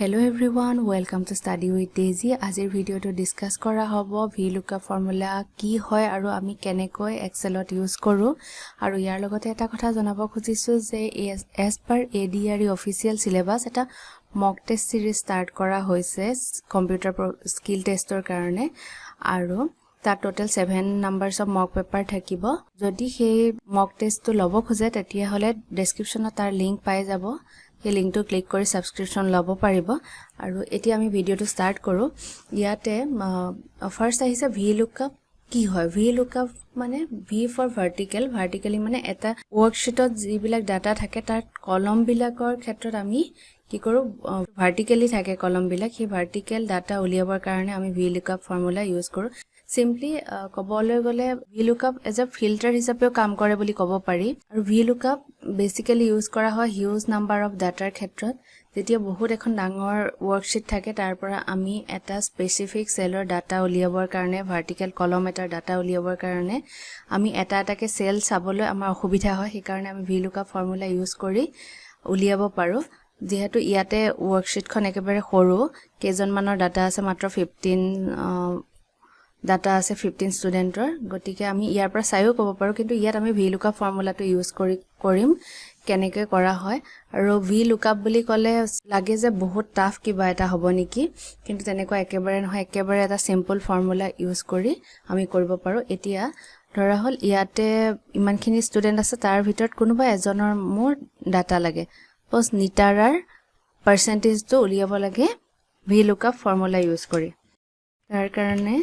Hello everyone, welcome to Study with Daisy. Azir video to discuss kora hobo vlookup formula ki hoy aru ami kenekoi Excelot use koru aru yar logote eta kotha janabo khojisu je as per ADRE official syllabus eta mock test series start kora hoise computer skill testor karone aru ta total 7 numbers of mock paper thakibo jodi he mock test to lobo khoje tetia hole description tar link pai jabo এই লিংকটো click কৰি সাবস্ক্ৰিপচন লব পাৰিব আৰু এটি আমি ভিডিওটো start কৰো ইয়াতে ফাৰ্স্ট আহিছে vlookup কি হয় vlookup মানে v ফৰ ভাৰ্টিকেলি মানে এটা ওয়াৰ্কশিটত যিবিলাক ডাটা থাকে তাৰ কলম বিলাকৰ ক্ষেত্ৰত আমি কি কৰো ভাৰ্টিকেলি থাকে কলম বিলাক সেই ভাৰ্টিকেল ডাটা উলিয়াবৰ কাৰণে আমি vlookup ফৰ্মুলা ইউজ কৰো Simply কবলৈ গলে vlookup as a filter হিচাপেও কাম কৰে বুলি কব পাৰি আৰু vlookup basically use কৰা হয় huge number of data ক্ষেত্ৰত যেতিয়া বহুত এখন ডাঙৰ worksheet থাকে তাৰ পৰা আমি এটা specific cellৰ data উলিয়াবৰ কাৰণে vertical column এটাৰ data উলিয়াবৰ কাৰণে আমি এটা এটাকে cell চাবলৈ আমাৰ অসুবিধা হয় সেই কাৰণে আমি vlookup ফৰ্মুলা ইউজ কৰি উলিয়াব পাৰো যেহেতু ইয়াতে worksheet খন একেবাৰে সৰু কেজন মানৰ data আছে মাত্ৰ 15 data আছে 15 স্টুডেন্টৰ গটিকে আমি ইয়াৰ পৰা চাইও কব পাৰো কিন্তু ইয়াত আমি vlookup ফৰ্মুলাটো ইউজ কৰিম কেনেকৈ কৰা হয় আৰু vlookup বুলি কলে লাগে যে বহুত টাফ কিবা এটা হ'ব নেকি কিন্তু তেনেকুৱা একেবাৰে নহয় একেবাৰে এটা সিম্পল ফৰ্মুলা ইউজ কৰি আমি কৰিব পাৰো এতিয়া ধৰা হল ইয়াতে ইমানখিনি স্টুডেন্ট আছে তাৰ ভিতৰত কোনোবা এজনৰ মোৰ ডাটা লাগে পস নিটাৰাৰ পাৰ্সেন্টেজ টো উলিয়াব লাগে vlookup ফৰ্মুলা ইউজ কৰি তাৰ কাৰণে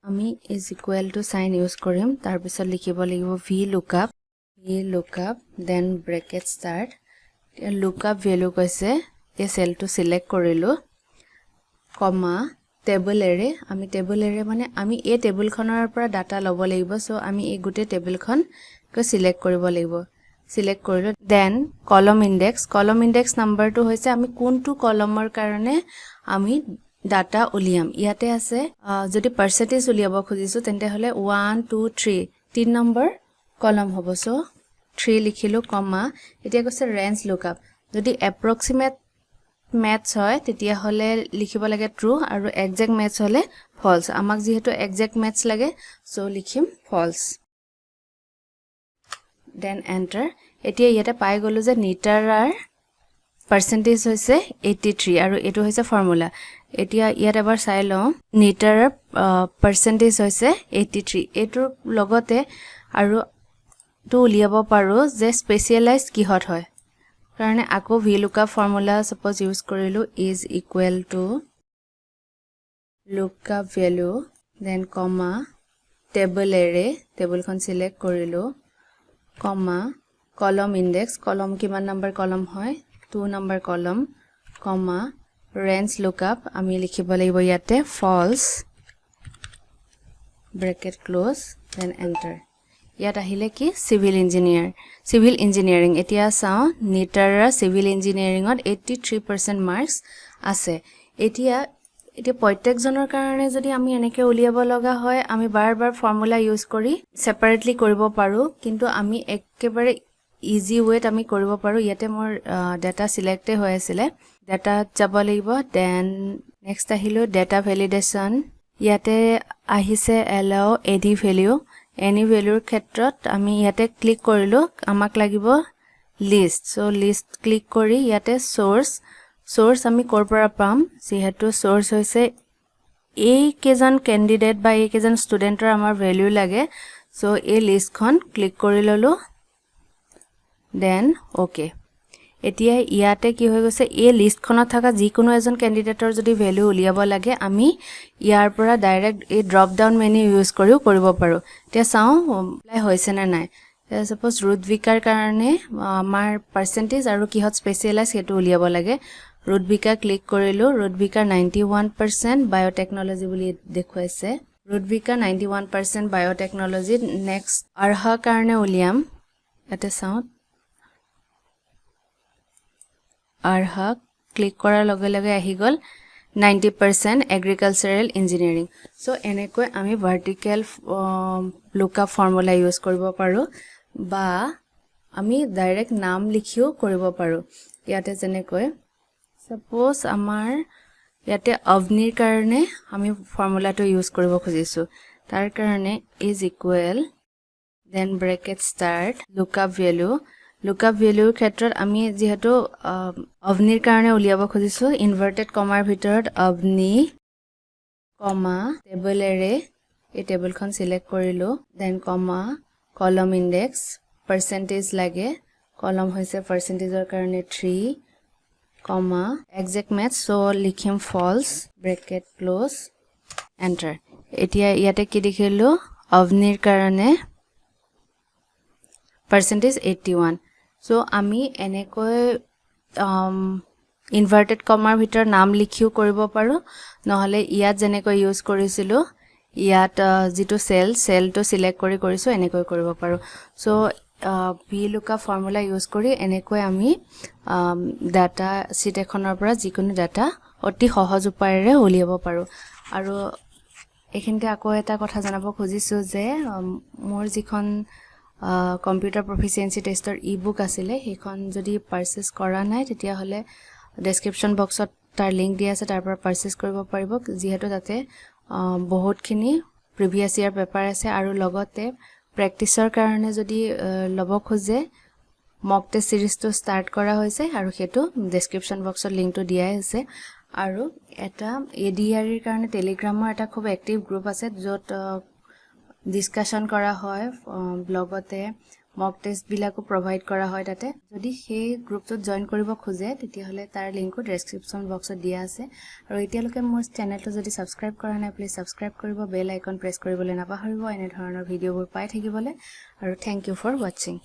আমি is equal to sign use কৰিম তাৰ পিছত লিখিব লাগিব vlookup then bracket start lookup value কৈছে এই সেলটো সিলেক্ট কৰিলো কমা টেবল এৰে আমি টেবল এৰে মানে আমি এই টেবলখনৰ পৰা ডাটা লব লাগিব সো আমি এই গুটে টেবলখন ক সিলেক্ট কৰিব লাগিব সিলেক্ট কৰিলো then column index নাম্বাৰটো হৈছে আমি কোনটো কলমৰ কাৰণে আমি data উলিয়াম ইয়াতে আছে যদি পাৰ্সেন্টেজ উলিয়াব খুজিছো তেন্তে হলে 1 2 3 তিন নম্বৰ কলম হ'ব সো 3 লিখিলো কমা এতিয়া কৈছে ৰেঞ্জ লুকআপ যদি এপ্ৰক্সিমেট ম্যাথছ হয় তেতিয়া হলে লিখিব লাগে ট্ৰু আৰু এক্সাক্ট ম্যাথছ হলে ফলছ আমাক যেহেতু এক্সাক্ট ম্যাথছ লাগে সো লিখিম ফলছ দেন এন্টাৰ এতিয়া ইয়াতে পাই গলো যে নিটাৰাৰ পাৰ্সেন্টেজ হৈছে 83 আৰু এটো হৈছে ফৰ্মুলা এতিয়া ইয়াত এবাৰ চাই লও নিটাৰৰ পাৰ্সেন্টেজ হৈছে 83 এটোৰ লগতে আৰু তো উলিয়াব পাৰো যে স্পেশালাইজ কিহত হয় কাৰণে আকৌ vlookup ফৰ্মুলা সাপোজ ইউজ কৰিলো is equal to lookup value then comma table array টেবলখন সিলেক্ট কৰিলো comma column index column কিমান নম্বৰ কলম হয় 2 number column comma range lookup আমি লিখিব লাগিব ইয়াতে false bracket close then enter ইয়াত আহিলে কি civil engineering এতিয়া চাও নিটাৰা civil engineering ত 83% marks আছে এতিয়া প্ৰত্যেকজনৰ কাৰণে যদি আমি এনেকে উলিয়াব লগা হয় আমি বাৰবাৰ ফৰ্মুলা ইউজ কৰি সেপাৰেটলি কৰিব পাৰো কিন্তু আমি একেবাৰে easy way আমি কৰিব পাৰো ইয়াতে মোৰ ডাটা সিলেক্ট হৈ আছিল ডাটা যাব লাগিব দেন নেক্সট আহিলো ডাটা ভ্যালিডেশন ইয়াতে আহিছে allow any value ক্ষেত্ৰত আমি ইয়াতে ক্লিক কৰিলো আমাক লাগিব লিষ্ট সো লিষ্ট ক্লিক কৰি ইয়াতে সোৰ্স আমি কৰ পৰা পাম যেহেতু সোৰ্স হৈছে এই কেজন ক্যান্ডিডেট বা এই কেজন স্টুডেন্টৰ আমাৰ ভ্যালু লাগে সো এই লিষ্টখন ক্লিক কৰি ললো then okay এতিয়া ইয়াতে কি হৈ গৈছে এই লিষ্টখনত থকা যিকোনো এজন ক্যান্ডিডেটৰ যদি ভ্যালু উলিয়াব লাগে আমি ইয়াৰ পৰা ডাইৰেক্ট এই ড্ৰপ ডাউন মেনু ইউজ কৰিও কৰিব পাৰো এতিয়া চাও এপ্লাই হৈছে না নাই সাপোজ ৰুটভিকাৰ কাৰণে আমাৰ পাৰ্সেন্টেজ আৰু কিহত স্পেশালাইজ হেতু উলিয়াব লাগে ৰুটভিকাৰ ক্লিক কৰিলো ৰুটভিকাৰ 91% বায়োটেকনলজি বুলি দেখুৱাইছে ৰুটভিকাৰ 91% বায়োটেকনলজি নেক্সট আৰহা কাৰণে উলিয়াম এতে চাও আৰহা ক্লিক কৰাৰ লগে লগে আহি গল 90% agricultural engineering so এনেকৈ আমি vertical lookup formula use কৰিব পাৰো বা আমি ডাইৰেক্ট নাম লিখিও কৰিব পাৰো ইয়াতে যেনেকৈ suppose আমাৰ ইয়াতে অৱনিৰ কাৰণে আমি ফৰ্মুলাটো ইউজ কৰিব খুজিছো তাৰ কাৰণে is equal then bracket start lookup value ক্ষেত্ৰত আমি যেহেতু অৱনিৰ কাৰণে উলিয়াব খুজিছো ইনভাৰ্টেড কমাৰ ভিতৰত অৱনি কমা টেবল এৰে এই টেবলখন সিলেক্ট কৰিলো then কমা কলম ইনডেক্স percentage লাগে কলম হৈছে percentageৰ কাৰণে 3 comma exact match so লিখিম false bracket close enter এতিয়া ইয়াতে কি দেখিলো অৱনিৰ কাৰণে percentage 81 so আমি এনেকৈ ইনভাৰ্টেড কমাৰ ভিতৰ নাম লিখিও কৰিব পাৰো নহলে ইয়াত যেনেকৈ ইউজ কৰিছিলো ইয়াত যেটো সেলটো সিলেক্ট কৰিছো এনেকৈ কৰিব পাৰো so vlookup ফৰ্মুলা ইউজ কৰি এনেকৈ আমি ডাটা শীট এখনৰ পৰা যিকোনো ডাটা অতি সহজ উপায়েৰে উলিয়াব পাৰো আৰু এখিনতে আকৌ এটা কথা জানাব খুজিছো যে মোৰ যিখন কম্পিউটাৰ প্ৰফিচিয়েন্সি টেষ্টৰ eBook আছিলে সেইখন যদি পাৰচেজ কৰা নাই তেতিয়া হলে ডেসক্ৰিপচন বক্সত তাৰ লিংক দিয়া আছে তাৰ পৰা পাৰচেজ কৰিব পাৰিব যিহেতু তাতে বহুতখিনি প্ৰিভিয়াস ইয়াৰ পেপাৰ আছে আৰু লগতে প্ৰেক্টিসৰ কাৰণে যদি লব খোজে মক টেষ্ট সিৰিজটো ষ্টাৰ্ট কৰা হৈছে আৰু হেতু ডেসক্ৰিপচন বক্সত লিংকটো দিয়া আছে আৰু এটা ADRE ৰ কাৰণে টেলিগ্ৰামৰ এটা খুব এক্টিভ গ্ৰুপ আছে যত ডিসকাশন কৰা হয় ব্লগতে মক টেষ্ট বিলাকো প্ৰভাইড কৰা হয় তাতে যদি সেই গ্ৰুপটোত জয়েন কৰিব খোজে তেতিয়া হলে তাৰ লিংকটো ডেসক্ৰিপচন বক্সত দিয়া আছে আৰু এতিয়ালৈকে মোৰ চেনেলটো যদি সাবস্ক্ৰাইব কৰা নাই প্লিজ সাবস্ক্ৰাইব কৰিব বেল আইকন প্ৰেছ কৰিবলৈ নাপাহৰিব এনে ধৰণৰ ভিডিঅবোৰ পাই থাকিবলৈ আৰু থ্যাংক ইউ ফৰ ওয়াচিং